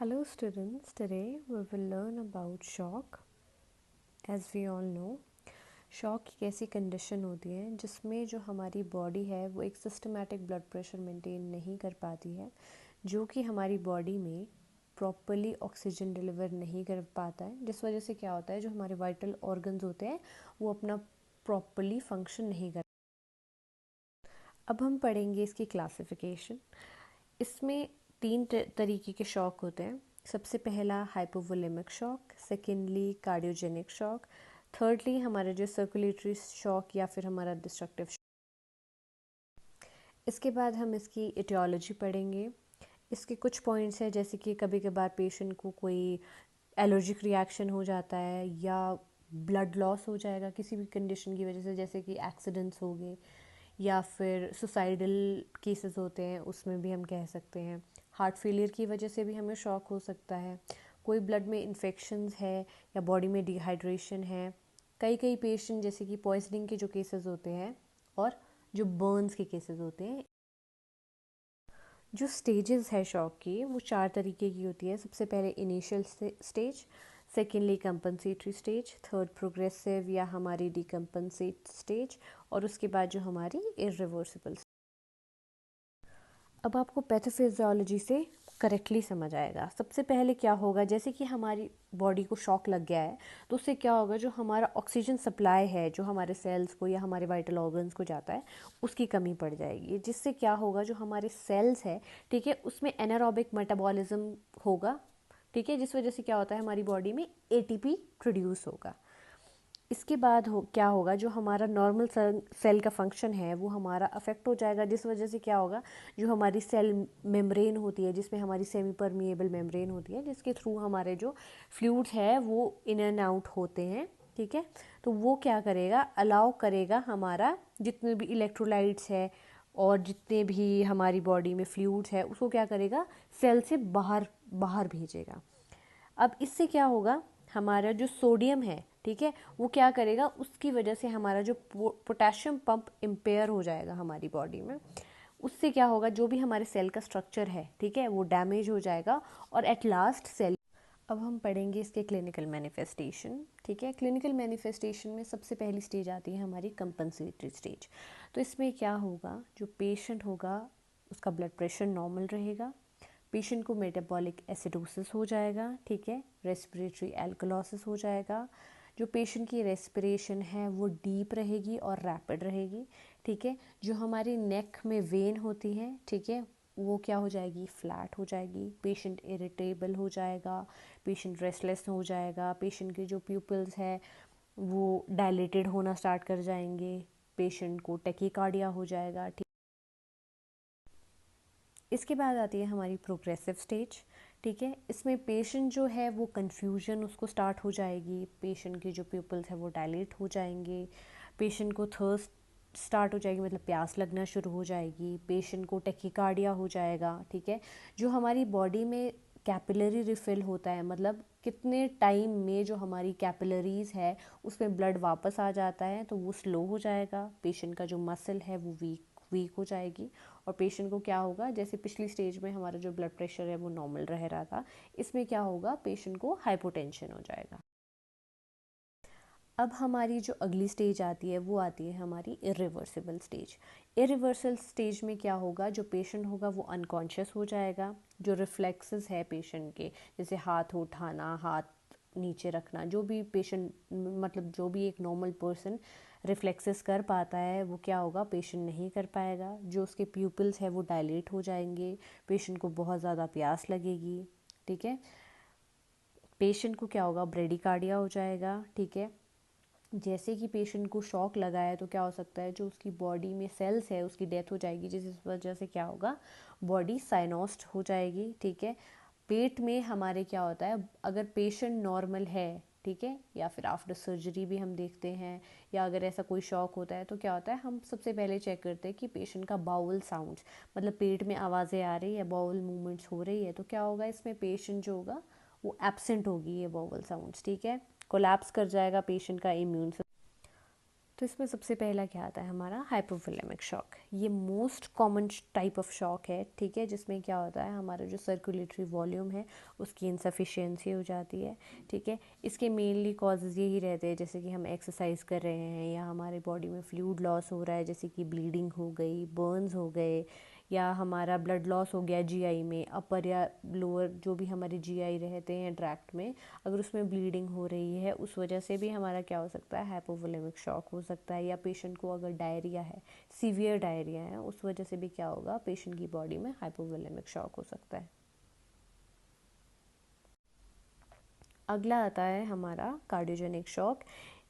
Hello students, today we will learn about shock. As we all know, shock एक ऐसी condition होती है जिसमें जो हमारी बॉडी है वो एक सिस्टमेटिक ब्लड प्रेशर मेंटेन नहीं कर पाती है, जो कि हमारी बॉडी में प्रॉपरली ऑक्सीजन डिलीवर नहीं कर पाता है, जिस वजह से क्या होता है जो हमारे वाइटल ऑर्गन्स होते हैं वो अपना प्रॉपरली फंक्शन नहीं कर। अब हम पढ़ेंगे इसकी क्लासिफिकेशन। इसमें तीन तरीके के शॉक होते हैं। सबसे पहला hypovolemic shock, secondly cardiogenic shock, thirdly हमारा जो सर्कुलेटरी शॉक या फिर हमारा डिस्ट्रक्टिव शॉक। इसके बाद हम इसकी एटियोलॉजी पढ़ेंगे। इसके कुछ पॉइंट्स हैं, जैसे कि कभी कभार पेशेंट को कोई एलर्जिक रिएक्शन हो जाता है या ब्लड लॉस हो जाएगा किसी भी कंडीशन की वजह से, जैसे कि एक्सीडेंट्स हो गए या फिर सुसाइडल केसेस होते हैं, उसमें भी हम कह सकते हैं। हार्ट फेलियर की वजह से भी हमें शॉक हो सकता है। कोई ब्लड में इन्फेक्शंस है या बॉडी में डिहाइड्रेशन है। कई कई पेशेंट जैसे कि पॉइजनिंग के जो केसेस होते हैं और जो बर्न्स के केसेस होते हैं। जो स्टेजेस है शॉक की वो चार तरीके की होती है। सबसे पहले initial stage, secondly compensatory stage, third progressive या हमारी डिकम्पनसेट स्टेज, और उसके बाद जो हमारी इरिवर्सिबल। अब आपको पैथोफिजियोलॉजी से करेक्टली समझ आएगा। सबसे पहले क्या होगा, जैसे कि हमारी बॉडी को शॉक लग गया है तो उससे क्या होगा, जो हमारा ऑक्सीजन सप्लाई है जो हमारे सेल्स को या हमारे वाइटल ऑर्गन्स को जाता है उसकी कमी पड़ जाएगी, जिससे क्या होगा जो हमारे सेल्स है, ठीक है, उसमें एनारोबिक मेटाबॉलिज्म होगा, ठीक है, जिस वजह से क्या होता है हमारी बॉडी में एटीपी प्रोड्यूस होगा। इसके बाद क्या होगा, जो हमारा नॉर्मल सेल का फंक्शन है वो हमारा अफेक्ट हो जाएगा, जिस वजह से क्या होगा, जो हमारी सेल मेम्ब्रेन होती है जिसमें हमारी सेमी परमिएबल मेम्ब्रेन होती है जिसके थ्रू हमारे जो फ्लूइड्स है वो इन एंड आउट होते हैं, ठीक है, तो वो क्या करेगा, अलाउ करेगा हमारा जितने भी इलेक्ट्रोलाइट्स है और जितने भी हमारी बॉडी में फ्लूइड्स है उसको क्या करेगा, सेल से बाहर बाहर भेजेगा। अब इससे क्या होगा, हमारा जो सोडियम है, ठीक है, वो क्या करेगा, उसकी वजह से हमारा जो पोटेशियम पंप इम्पेयर हो जाएगा हमारी बॉडी में। उससे क्या होगा, जो भी हमारे सेल का स्ट्रक्चर है, ठीक है, वो डैमेज हो जाएगा और एट लास्ट सेल। अब हम पढ़ेंगे इसके क्लिनिकल मैनिफेस्टेशन, ठीक है। क्लिनिकल मैनिफेस्टेशन में सबसे पहली स्टेज आती है हमारी कंपनसेटरी स्टेज। तो इसमें क्या होगा, जो पेशेंट होगा उसका ब्लड प्रेशर नॉर्मल रहेगा, पेशेंट को मेटाबॉलिक एसिडोसिस हो जाएगा, ठीक है, रेस्पिरेटरी एल्कलोसिस हो जाएगा, जो पेशेंट की रेस्पिरेशन है वो डीप रहेगी और रैपिड रहेगी, ठीक है, जो हमारी नेक में वेन होती है, ठीक है, वो क्या हो जाएगी, फ्लैट हो जाएगी, पेशेंट इरिटेबल हो जाएगा, पेशेंट रेस्टलेस हो जाएगा, पेशेंट के जो प्यूपल्स है वो डायलेटेड होना स्टार्ट कर जाएंगे, पेशेंट को टेकीकार्डिया हो जाएगा, ठीक। इसके बाद आती है हमारी प्रोग्रेसिव स्टेज, ठीक है। इसमें पेशेंट जो है वो कन्फ्यूजन उसको स्टार्ट हो जाएगी, पेशेंट के जो प्यूपल्स है वो डायलेट हो जाएंगे, पेशेंट को थर्स्ट स्टार्ट हो जाएगी, मतलब प्यास लगना शुरू हो जाएगी, पेशेंट को टेकीकार्डिया हो जाएगा, ठीक है। जो हमारी बॉडी में कैपिलरी रिफिल होता है, मतलब कितने टाइम में जो हमारी कैपिलरीज है उसमें ब्लड वापस आ जाता है, तो वो स्लो हो जाएगा, पेशेंट का जो मसल है वो वीक हो जाएगी, और पेशेंट को क्या होगा, जैसे पिछली स्टेज में हमारा जो ब्लड प्रेशर है वो नॉर्मल रह रहा था, इसमें क्या होगा, पेशेंट को हाइपोटेंशन हो जाएगा। अब हमारी जो अगली स्टेज आती है वो आती है हमारी इरिवर्सिबल स्टेज। इरिवर्सल स्टेज में क्या होगा, जो पेशेंट होगा वो अनकॉन्शियस हो जाएगा, जो रिफ्लेक्सेस है पेशेंट के, जैसे हाथ उठाना, हाथ नीचे रखना, जो भी पेशेंट, मतलब जो भी एक नॉर्मल पर्सन रिफ्लेक्सेस कर पाता है वो क्या होगा, पेशेंट नहीं कर पाएगा, जो उसके प्यूपल्स है वो डायलेट हो जाएंगे, पेशेंट को बहुत ज़्यादा प्यास लगेगी, ठीक है, पेशेंट को क्या होगा, ब्रेडिकार्डिया हो जाएगा, ठीक है। जैसे कि पेशेंट को शॉक लगा है तो क्या हो सकता है, जो उसकी बॉडी में सेल्स है उसकी डेथ हो जाएगी, जिस वजह से क्या होगा, बॉडी साइनोस्ट हो जाएगी, ठीक है। पेट में हमारे क्या होता है, अगर पेशेंट नॉर्मल है, ठीक है, या फिर आफ्टर सर्जरी भी हम देखते हैं, या अगर ऐसा कोई शॉक होता है तो क्या होता है, हम सबसे पहले चेक करते हैं कि पेशेंट का बाउल साउंड्स, मतलब पेट में आवाज़ें आ रही है, बाउल मूवमेंट्स हो रही है, तो क्या होगा, इसमें पेशेंट जो होगा वो एब्सेंट होगी, ये बाउल साउंड्स, ठीक है, कोलैप्स कर जाएगा पेशेंट का इम्यून। तो इसमें सबसे पहला क्या आता है हमारा हाइपोवोलेमिक शॉक। ये most common type of shock है, ठीक है, जिसमें क्या होता है हमारा जो सर्कुलेटरी वॉल्यूम है उसकी इनसफिशिएंसी हो जाती है, ठीक है। इसके मेनली कॉजेज़ यही रहते हैं, जैसे कि हम एक्सरसाइज कर रहे हैं या हमारे बॉडी में फ्लूइड लॉस हो रहा है, जैसे कि ब्लीडिंग हो गई, बर्न्स हो गए, या हमारा ब्लड लॉस हो गया जीआई में, अपर या लोअर जो भी हमारे जीआई रहते हैं ट्रैक्ट में, अगर उसमें ब्लीडिंग हो रही है उस वजह से भी हमारा क्या हो सकता है हाइपोवोलेमिक शॉक हो सकता है। या पेशेंट को अगर डायरिया है, सीवियर डायरिया है, उस वजह से भी क्या होगा पेशेंट की बॉडी में हाइपोवोलेमिक शॉक हो सकता है। अगला आता है हमारा कार्डियोजेनिक शॉक।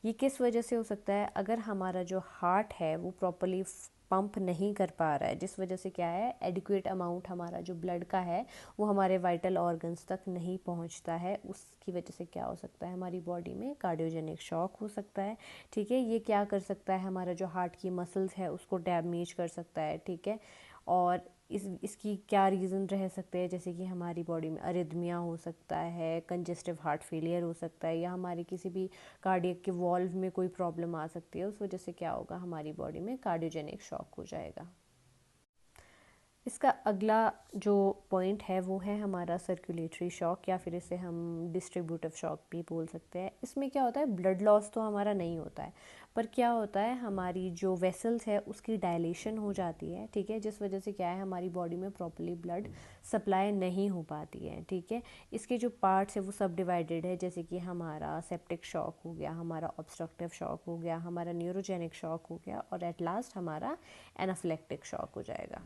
ये किस वजह से हो सकता है, अगर हमारा जो हार्ट है वो प्रॉपरली पंप नहीं कर पा रहा है, जिस वजह से क्या है एडिक्वेट अमाउंट हमारा जो ब्लड का है वो हमारे वाइटल ऑर्गन्स तक नहीं पहुंचता है, उसकी वजह से क्या हो सकता है हमारी बॉडी में कार्डियोजेनिक शॉक हो सकता है, ठीक है। ये क्या कर सकता है हमारा जो हार्ट की मसल्स है उसको डैमेज कर सकता है, ठीक है। और इसकी क्या रीज़न रह सकते हैं, जैसे कि हमारी बॉडी में अरिथमिया हो सकता है, कंजेस्टिव हार्ट फेलियर हो सकता है, या हमारे किसी भी कार्डियक के वॉल्व में कोई प्रॉब्लम आ सकती है, उस वजह से क्या होगा हमारी बॉडी में कार्डियोजेनिक शॉक हो जाएगा। इसका अगला जो पॉइंट है वो है हमारा सर्कुलेटरी शॉक, या फिर इसे हम डिस्ट्रीब्यूटिव शॉक भी बोल सकते हैं। इसमें क्या होता है ब्लड लॉस तो हमारा नहीं होता है, पर क्या होता है हमारी जो वेसल्स है उसकी डायलेशन हो जाती है, ठीक है, जिस वजह से क्या है हमारी बॉडी में प्रॉपर्ली ब्लड सप्लाई नहीं हो पाती है, ठीक है। इसके जो पार्ट्स है वो सब डिवाइडेड है, जैसे कि हमारा सेप्टिक शॉक हो गया, हमारा ऑब्स्ट्रक्टिव शॉक हो गया, हमारा न्यूरोजेनिक शॉक हो गया, और एट लास्ट हमारा एनाफिलेक्टिक शॉक हो जाएगा।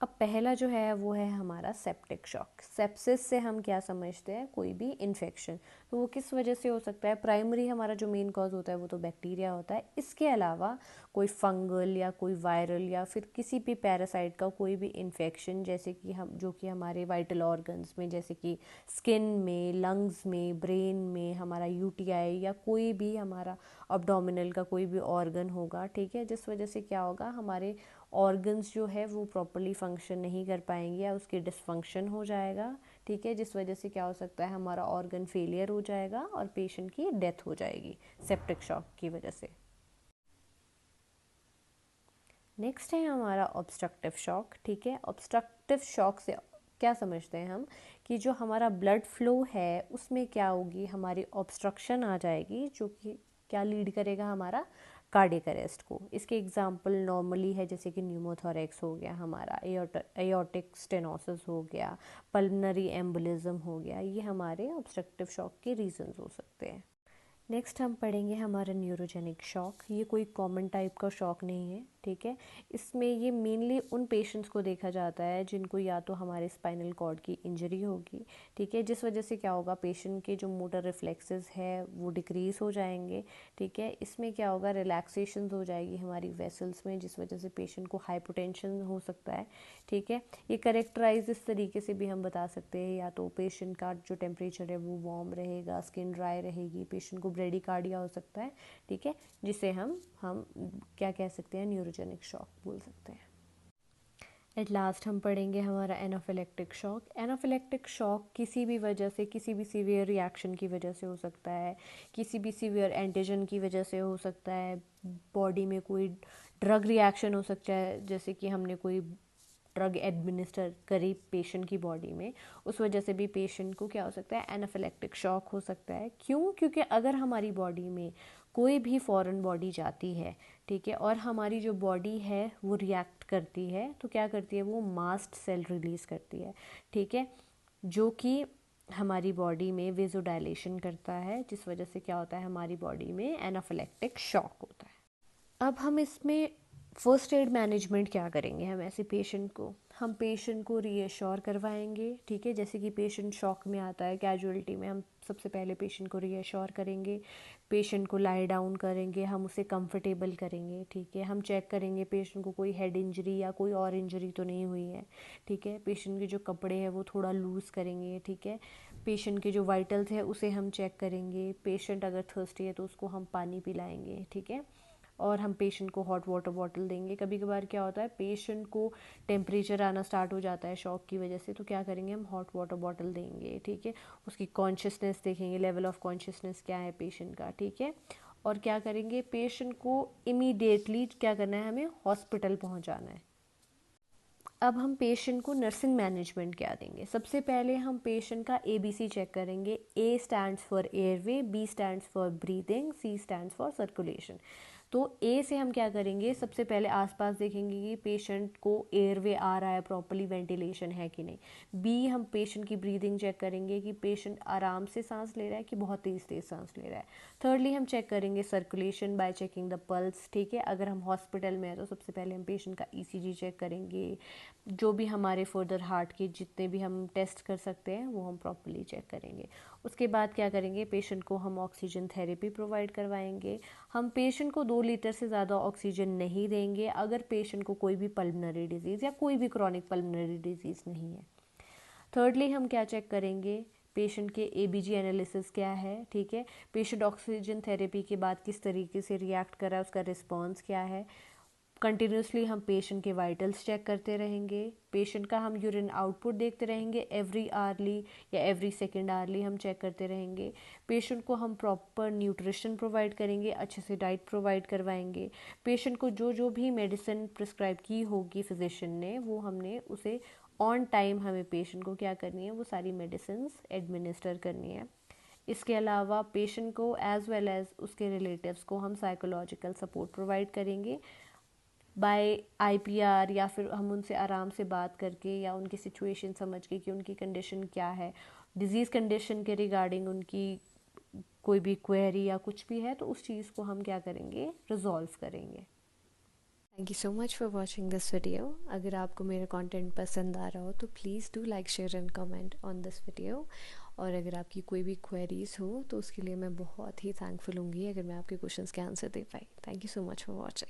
अब पहला जो है वो है हमारा सेप्टिक शॉक। सेप्सिस से हम क्या समझते हैं, कोई भी इन्फेक्शन, तो वो किस वजह से हो सकता है, प्राइमरी हमारा जो मेन कॉज होता है वो तो बैक्टीरिया होता है, इसके अलावा कोई फंगल या कोई वायरल या फिर किसी भी पैरासाइट का कोई भी इन्फेक्शन, जैसे कि हम जो कि हमारे वाइटल ऑर्गन्स में, जैसे कि स्किन में, लंग्स में, ब्रेन में, हमारा यूटीआई या कोई भी हमारा अब्डोमिनल का कोई भी ऑर्गन होगा, ठीक है, जिस वजह से क्या होगा हमारे ऑर्गन्स जो है वो प्रॉपरली फंक्शन नहीं कर पाएंगे या उसके डिसफंक्शन हो जाएगा, ठीक है, जिस वजह से क्या हो सकता है हमारा ऑर्गन फेलियर हो जाएगा और पेशेंट की डेथ हो जाएगी सेप्टिक शॉक की वजह से। नेक्स्ट है हमारा ऑब्स्ट्रक्टिव शॉक, ठीक है। ऑब्स्ट्रक्टिव शॉक से क्या समझते हैं हम कि जो हमारा ब्लड फ्लो है उसमें क्या होगी हमारी ऑब्स्ट्रक्शन आ जाएगी, जो कि क्या लीड करेगा हमारा कार्डियक अरेस्ट को। इसके एग्जांपल नॉर्मली है जैसे कि न्यूमोथोरैक्स हो गया, हमारा एयोटिक स्टेनोसिस हो गया, पल्मनरी एम्बोलिज्म हो गया, ये हमारे ऑब्स्ट्रक्टिव शॉक के रीजंस हो सकते हैं। नेक्स्ट हम पढ़ेंगे हमारा न्यूरोजेनिक शॉक। ये कोई कॉमन टाइप का शॉक नहीं है, ठीक है। इसमें ये मेनली उन पेशेंट्स को देखा जाता है जिनको या तो हमारे स्पाइनल कॉर्ड की इंजरी होगी, ठीक है, जिस वजह से क्या होगा पेशेंट के जो मोटर रिफ्लेक्सेस है वो डिक्रीज हो जाएंगे, ठीक है। इसमें क्या होगा रिलैक्सेशन हो जाएगी हमारी वेसल्स में, जिस वजह से पेशेंट को हाइपोटेंशन हो सकता है, ठीक है। ये करेक्टराइज इस तरीके से भी हम बता सकते हैं, या तो पेशेंट का जो टेम्परेचर है वो वार्म रहेगा, स्किन ड्राई रहेगी, पेशेंट को ब्रेडिकार्डिया हो सकता है, ठीक है, जिसे हम क्या कह सकते हैं न्यूरोजेनिक शॉक बोल सकते हैं। एट लास्ट हम पढ़ेंगे हमारा एनाफिलेक्टिक शॉक। एनाफिलेक्टिक शॉक किसी भी वजह से, किसी भी सीवियर रिएक्शन की वजह से हो सकता है, किसी भी सीवियर एंटीजन की वजह से हो सकता है, बॉडी में कोई ड्रग रिएक्शन हो सकता है, जैसे कि हमने कोई ड्रग एडमिनिस्टर करी पेशेंट की बॉडी में, उस वजह से भी पेशेंट को क्या हो सकता है एनाफिलेक्टिक शॉक हो सकता है। क्यों? क्योंकि अगर हमारी बॉडी में कोई भी फॉरेन बॉडी जाती है, ठीक है, और हमारी जो बॉडी है वो रिएक्ट करती है, तो क्या करती है वो मास्ट सेल रिलीज़ करती है, ठीक है, जो कि हमारी बॉडी में वेजोडाइलेशन करता है, जिस वजह से क्या होता है हमारी बॉडी में एनाफिलेक्टिक शॉक होता है। अब हम इसमें फर्स्ट एड मैनेजमेंट क्या करेंगे, हम ऐसे पेशेंट को हम पेशेंट को रीअश्योर करवाएंगे, ठीक है, जैसे कि पेशेंट शॉक में आता है कैजुअलिटी में, हम सबसे पहले पेशेंट को रीअश्योर करेंगे, पेशेंट को लाई डाउन करेंगे, हम उसे कंफर्टेबल करेंगे, ठीक है, हम चेक करेंगे पेशेंट को कोई हेड इंजरी या कोई और इंजरी तो नहीं हुई है, ठीक है, पेशेंट के जो कपड़े हैं वो थोड़ा लूज़ करेंगे, ठीक है, पेशेंट के जो वाइटल्स है उसे हम चेक करेंगे, पेशेंट अगर थर्स्टी है तो उसको हम पानी पिलाएंगे, ठीक है। और हम पेशेंट को हॉट वाटर बॉटल देंगे। कभी कभार क्या होता है, पेशेंट को टेम्परेचर आना स्टार्ट हो जाता है शॉक की वजह से, तो क्या करेंगे, हम हॉट वाटर बॉटल देंगे, ठीक है। उसकी कॉन्शियसनेस देखेंगे, लेवल ऑफ कॉन्शियसनेस क्या है पेशेंट का, ठीक है। और क्या करेंगे, पेशेंट को इमीडिएटली क्या करना है, हमें हॉस्पिटल पहुंचाना है। अब हम पेशेंट को नर्सिंग मैनेजमेंट क्या देंगे। सबसे पहले हम पेशेंट का ABC चेक करेंगे। A stands for airway, B stands for breathing, C stands for circulation. तो A से हम क्या करेंगे, सबसे पहले आसपास देखेंगे कि पेशेंट को एयरवे आ रहा है, प्रॉपर्ली वेंटिलेशन है कि नहीं। B, हम पेशेंट की ब्रीदिंग चेक करेंगे कि पेशेंट आराम से सांस ले रहा है कि बहुत तेज़ तेज़ सांस ले रहा है। थर्डली हम चेक करेंगे circulation bye checking the pulse, ठीक है। अगर हम हॉस्पिटल में हैं तो सबसे पहले हम पेशेंट का ECG चेक करेंगे। जो भी हमारे फर्दर हार्ट के जितने भी हम टेस्ट कर सकते हैं वो हम प्रॉपर्ली चेक करेंगे। उसके बाद क्या करेंगे, पेशेंट को हम ऑक्सीजन थेरेपी प्रोवाइड करवाएंगे। हम पेशेंट को 2 लीटर से ज़्यादा ऑक्सीजन नहीं देंगे अगर पेशेंट को कोई भी पल्मोनरी डिजीज़ या कोई भी क्रॉनिक पल्मोनरी डिजीज़ नहीं है। थर्डली हम क्या चेक करेंगे, पेशेंट के ABG एनालिसिस क्या है, ठीक है। पेशेंट ऑक्सीजन थेरेपी के बाद किस तरीके से रिएक्ट कर रहा है, उसका रिस्पॉन्स क्या है। कंटिन्यूसली हम पेशेंट के वाइटल्स चेक करते रहेंगे। पेशेंट का हम यूरिन आउटपुट देखते रहेंगे, एवरी आवर्ली या एवरी सेकेंड आवर्ली हम चेक करते रहेंगे। पेशेंट को हम प्रॉपर न्यूट्रिशन प्रोवाइड करेंगे, अच्छे से डाइट प्रोवाइड करवाएंगे। पेशेंट को जो जो भी मेडिसिन प्रिस्क्राइब की होगी फिजिशियन ने, वो हमने उसे ऑन टाइम हमें पेशेंट को क्या करनी है, वो सारी मेडिसिन एडमिनिस्टर करनी है। इसके अलावा पेशेंट को एज वेल एज उसके रिलेटिव्स को हम साइकोलॉजिकल सपोर्ट प्रोवाइड करेंगे बाय IPR, या फिर हम उनसे आराम से बात करके या उनकी सिचुएशन समझ के कि उनकी कंडीशन क्या है, डिजीज़ कंडीशन के रिगार्डिंग उनकी कोई भी क्वेरी या कुछ भी है तो उस चीज़ को हम क्या करेंगे, रिजॉल्व करेंगे। Thank you so much for watching this video. अगर आपको मेरा कंटेंट पसंद आ रहा हो तो please do like, share and comment on this video. और अगर आपकी कोई भी क्वेरीज हो तो उसके लिए मैं बहुत ही थैंकफुल होंगी अगर मैं आपके क्वेश्चंस के answer they pi. Thank you so much for watching.